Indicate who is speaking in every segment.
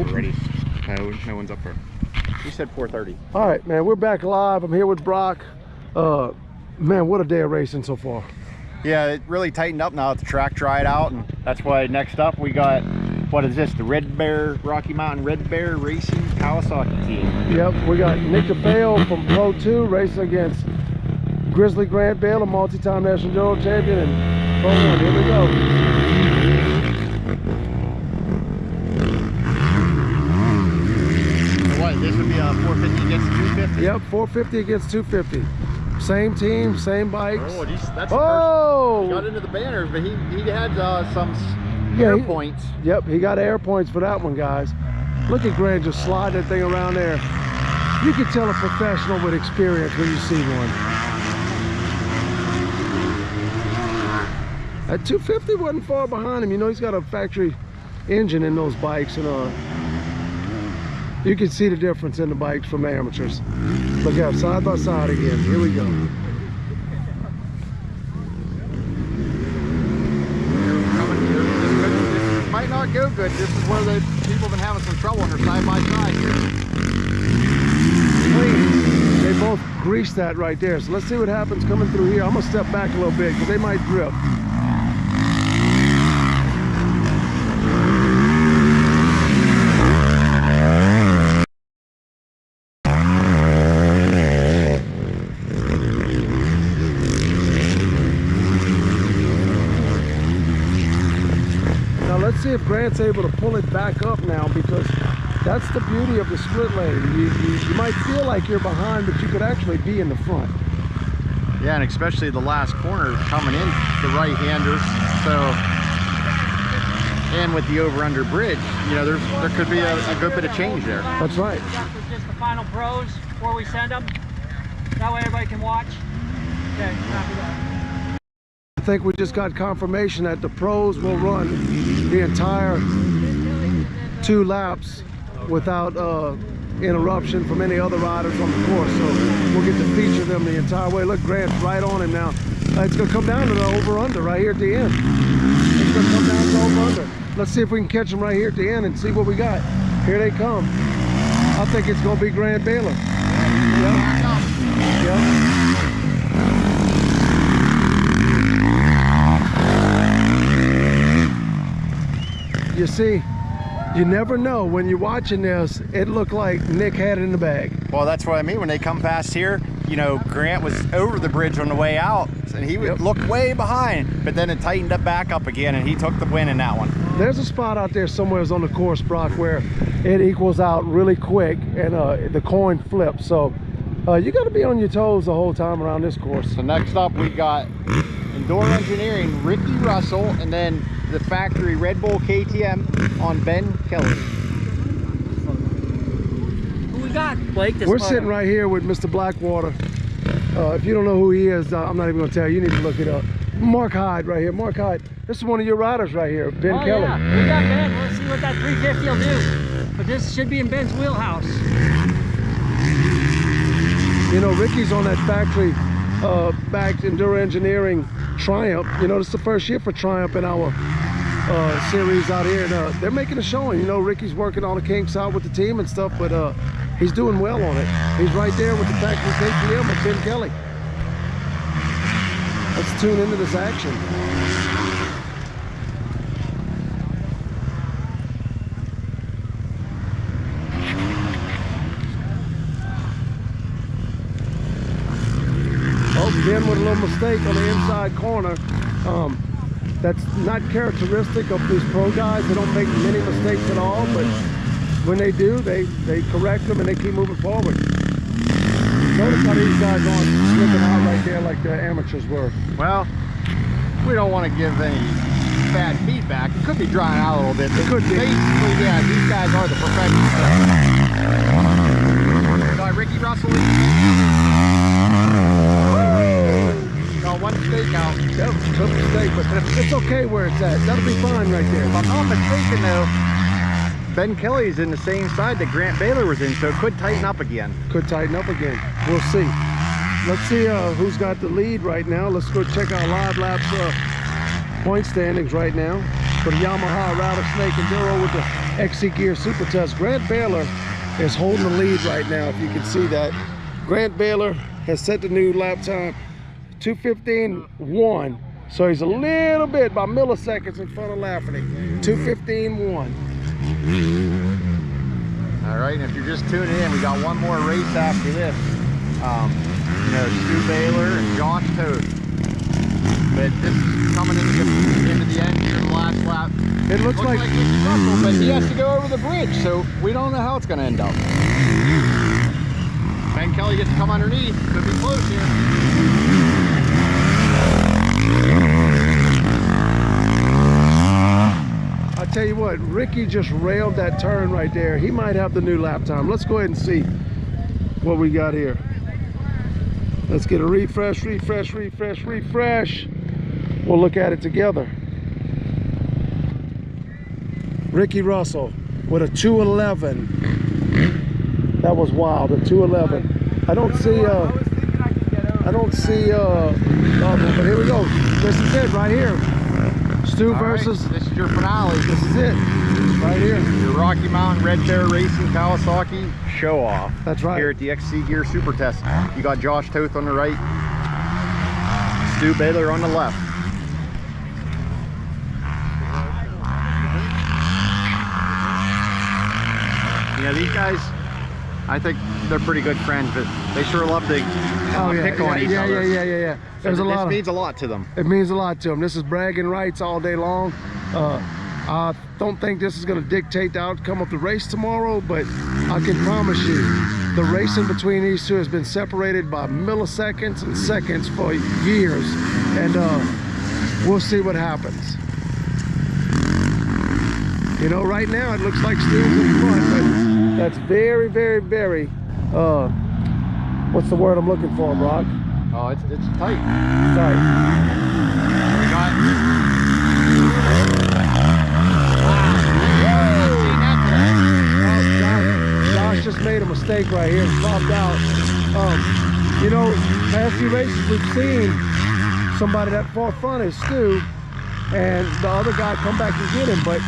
Speaker 1: already. No one's up there. He said 4:30.
Speaker 2: All right, man, we're back live. I'm here with Brock. Man, what a day of racing so far.
Speaker 1: Yeah, it really tightened up now that the track dried out, and that's why next up we got, what is this, the Red Bear, Rocky Mountain Red Bear Racing Kawasaki team.
Speaker 2: Yep, we got Nick DeFeo from Pro 2 racing against Grizzly Grant Bale, a multi-time national Euro champion, and Pro 1. Here we go.
Speaker 1: What, this would be a 450 against 250?
Speaker 2: Yep, 450 against 250. Same team, same bikes.
Speaker 1: Oh, that's the
Speaker 2: oh!
Speaker 1: first. He got into the banners, but he had some air points.
Speaker 2: Yep, he got air points for that one, guys. Look at Grant just slide that thing around there. You can tell a professional with experience when you see one. At 250 wasn't far behind him. You know, he's got a factory engine in those bikes, and you can see the difference in the bikes from amateurs. Look out, side by side again. Here we go.
Speaker 1: This might not go good. This is where the people have been having some trouble on their side by side here.
Speaker 2: Clean. They both greased that right there. So let's see what happens coming through here. I'm gonna step back a little bit because they might drip. Let's see if Grant's able to pull it back up now, because that's the beauty of the split lane. You might feel like you're behind, but you could actually be in the front.
Speaker 1: Yeah, and especially the last corner coming in, the right-handers. So, and with the over-under bridge, you know, there could be a good bit of change there.
Speaker 2: That's right.
Speaker 3: Just the final pros before we send them. That way everybody can watch. Okay, copy that.
Speaker 2: I think we just got confirmation that the pros will run the entire 2 laps without interruption from any other riders on the course. So we'll get to feature them the entire way. Look, Grant's right on him now. It's going to come down to the over-under right here at the end. It's going to come down to the over-under. Let's see if we can catch them right here at the end and see what we got. Here they come. I think it's going to be Grant Baylor. Yep. Yep. You see, you never know. When you're watching this, it looked like Nick had it in the bag.
Speaker 1: Well, that's what I mean. When they come past here, you know, Grant was over the bridge on the way out, and he would look way behind, but then it tightened up back up again, and he took the win in that one.
Speaker 2: There's a spot out there somewhere on the course, Brock, where it equals out really quick, and the coin flips. So you got to be on your toes the whole time around this course.
Speaker 1: So next up, we got Indoor Engineering, Ricky Russell, and then the factory Red Bull KTM on Ben Kelly.
Speaker 3: Who we got, Blake?
Speaker 2: We're sitting right here with Mr. Blackwater. If you don't know who he is, I'm not even going to tell you. You need to look it up. Mark Hyde right here. Mark Hyde. This is one of your riders right here, Ben Kelly.
Speaker 3: Yeah, we got Ben. Let's see what that 350 will do. But this should be in Ben's wheelhouse.
Speaker 2: You know, Ricky's on that factory backed Enduro Engineering Triumph. You know, this is the first year for Triumph in our series out here, and they're making a showing. You know, Ricky's working on the kinks out with the team and stuff, but he's doing well on it. He's right there with the factory KTM with Ben Kelly. Let's tune into this action. Oh, Ben with a little mistake on the inside corner. That's not characteristic of these pro guys. They don't make many mistakes at all, but when they do, they correct them and they keep moving forward. Notice how these guys aren't slipping out right there like the amateurs were.
Speaker 1: Well, we don't want to give any bad feedback. It could be drying out a little bit.
Speaker 2: It could be.
Speaker 1: Basically, yeah, these guys are the professionals. Got Ricky Russell. Got one mistake out.
Speaker 2: That was a tough mistake, but it's okay where it's at. That'll be fine right there.
Speaker 1: If I'm not mistaken, though, Ben Kelly's in the same side that Grant Baylor was in, so it could tighten up again.
Speaker 2: Could tighten up again. We'll see. Let's see who's got the lead right now. Let's go check our live laps point standings right now for the Yamaha Rattlesnake Enduro with the XC Gear Super Test. Grant Baylor is holding the lead right now, if you can see that. Grant Baylor has set the new lap time, 2:15.1. So he's a little bit, by milliseconds in front of Lafferty. 2:15.1.
Speaker 1: All right, and if you're just tuning in, we got one more race after this. You know, Stu Baylor and Josh Toth. But this is coming into the end here, the last lap.
Speaker 2: It looks like
Speaker 1: it's Russell, but he has to go over the bridge, so we don't know how it's going to end up. Ben Kelly gets to come underneath. Could be close here.
Speaker 2: I tell you what, Ricky just railed that turn right there. He might have the new lap time. Let's go ahead and see what we got here. Let's get a refresh. We'll look at it together. Ricky Russell with a 2:11. That was wild, a 2:11. I don't see but here we go. This is it right here. Stu versus.
Speaker 1: Right, this is your finale.
Speaker 2: This is it. Right here.
Speaker 1: Your Rocky Mountain Red Bear Racing Kawasaki show off.
Speaker 2: That's right.
Speaker 1: Here at the XC Gear Super Test. You got Josh Toth on the right, Stu Baylor on the left. Yeah, these guys, I think they're pretty good friends, but they sure love to pick on each other.
Speaker 2: Yeah. There's a lot.
Speaker 1: This means a lot to them.
Speaker 2: It means a lot to them. This is bragging rights all day long. I don't think this is going to dictate the outcome of the race tomorrow, but I can promise you the racing between these two has been separated by milliseconds and seconds for years, and we'll see what happens. You know, right now it looks like Stu's in front, but that's very, what's the word I'm looking for, Brock?
Speaker 1: Oh, it's tight.
Speaker 2: Sorry.
Speaker 1: We got.
Speaker 2: Josh just made a mistake right here and popped out. You know, past few races we've seen somebody that far front is Stu, and the other guy come back and get him, but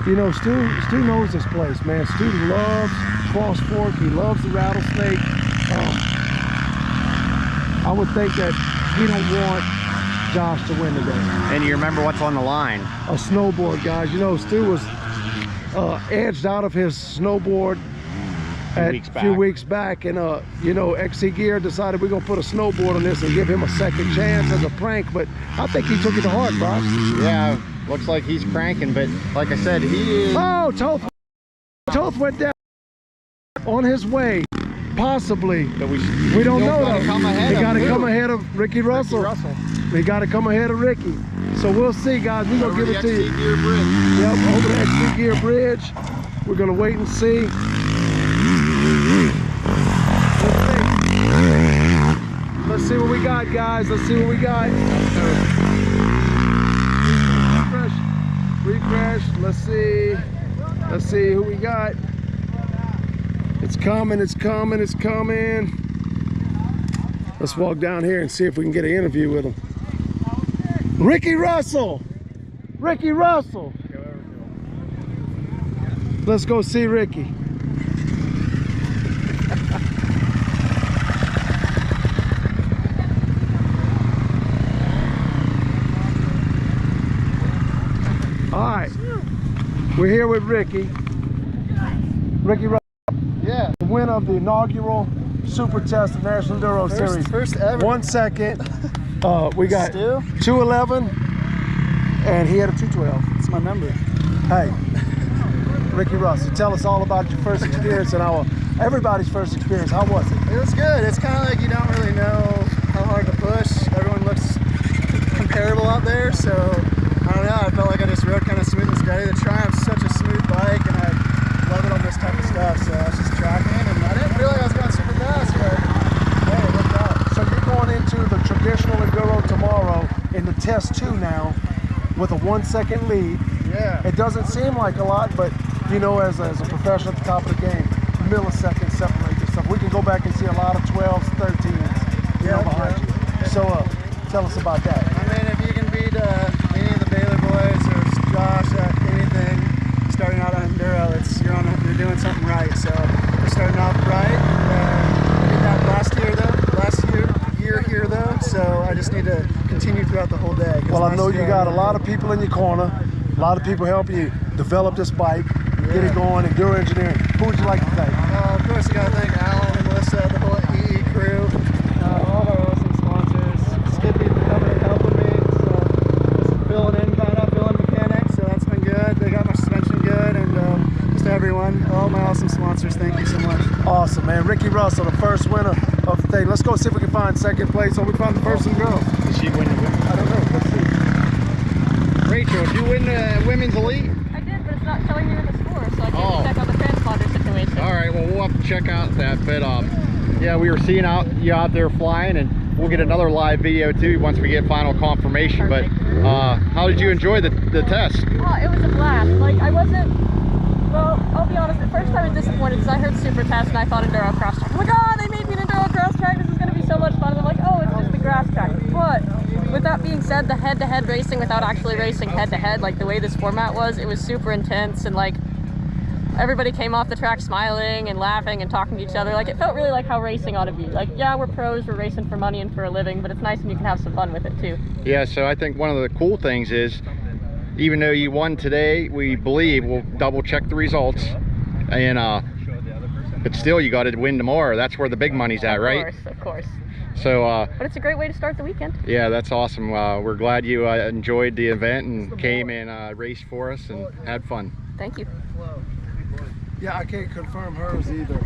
Speaker 2: you know, Stu knows this place, man. Stu loves Cross Fork. He loves the rattlesnake. I would think that he don't want Josh to win today.
Speaker 1: And you remember what's on the line?
Speaker 2: A snowboard, guys. You know, Stu was edged out of his snowboard a few weeks back, and you know, XC Gear decided we're gonna put a snowboard on this and give him a second chance as a prank, but I think he took it to heart, Bob.
Speaker 1: Yeah, looks like he's cranking, but like I said, he is.
Speaker 2: Oh, Toth went down on his way, possibly.
Speaker 1: But we
Speaker 2: don't know though. They gotta come
Speaker 1: him.
Speaker 2: ahead of Ricky Russell. They gotta come ahead of Ricky. So we'll see, guys. We're gonna give it to you.
Speaker 1: Gear bridge.
Speaker 2: Yep, over the XC Gear bridge. We're gonna wait and see. Let's see what we got, guys. Let's see what we got. Refresh. Let's see who we got. It's coming. Let's walk down here and see if we can get an interview with him. Ricky Russell. Let's go see Ricky. All right, we're here with Ricky Russell.
Speaker 1: Yeah.
Speaker 2: The winner of the inaugural Super Test of National Enduro Series.
Speaker 4: First ever.
Speaker 2: 1 second. We got
Speaker 4: Stu?
Speaker 2: 2:11, and he had a 2:12.
Speaker 4: That's my number.
Speaker 2: Hey, Ricky Russell, tell us all about your first experience and everybody's first experience. How was it?
Speaker 4: It was good. It's kind of like you don't really know how hard to push. Everyone looks comparable out there, so I don't know. I felt like I just rode kind of smooth and steady. The Triumph's such a smooth bike, and I love it on this type of stuff. So I was just tracking, and I didn't feel like I was going super fast, but hey, it worked out.
Speaker 2: So you're going into the traditional enduro tomorrow in the test 2 now with a 1 second lead.
Speaker 4: Yeah.
Speaker 2: It doesn't seem like a lot, but you know, as a professional at the top of the game, milliseconds separate this stuff. We can go back and see a lot of 12s, 13s, behind you. So tell us about that.
Speaker 4: I mean, if you can beat any of the Baylor boys or Josh at anything, starting out on enduro, doing something right. So we're starting off right. I did that last year here though. So I just need to continue throughout the whole day.
Speaker 2: Well, I know you got a lot of people in your corner, a lot of people helping you develop this bike, get it going, and Enduro Engineering. Who would you like to thank?
Speaker 4: Of course, you got to thank Alan and Melissa, the whole EE crew, all of our awesome sponsors. Skippy for coming and helping me. So just filling in, filling mechanics. So that's been good. They got my suspension good, and just everyone, all my awesome sponsors. Thank you so much.
Speaker 2: Awesome, man. Ricky Russell, the first winner of the thing. Let's go see if we can find second place, or we find the first and girl.
Speaker 1: Did she win the women?
Speaker 2: I don't know. Let's see.
Speaker 1: Rachel, did you win the women's elite?
Speaker 5: I did, but it's not showing me in the score, so I can't check out the transponder situation.
Speaker 1: All right, well, we'll have to check out that, but yeah, we were seeing you out there flying, and we'll get another live video too once we get final confirmation.
Speaker 5: Perfect.
Speaker 1: But how did you enjoy the test?
Speaker 5: Oh, it was a blast. Like, I wasn't, well, I'll be honest, at first I was disappointed because I heard super test and I thought enduro cross track. I'm like, oh, they made me an enduro cross track, this is going to be so much fun. And I'm like, oh, it's just the grass track. But with that being said, the head-to-head racing without actually racing head-to-head, like the way this format was, it was super intense, and like everybody came off the track smiling and laughing and talking to each other. Like, it felt really like how racing ought to be. Like, yeah, we're pros, we're racing for money and for a living, but it's nice when you can have some fun with it too.
Speaker 1: Yeah, so I think one of the cool things is, even though you won today, we believe we'll double check the results, and but still you got to win tomorrow. That's where the big money's at, right?
Speaker 5: Of course.
Speaker 1: So
Speaker 5: but it's a great way to start the weekend.
Speaker 1: yeah, that's awesome. We're glad you enjoyed the event and came and raced for us and had fun.
Speaker 5: Thank you.
Speaker 2: Yeah, I can't confirm hers either.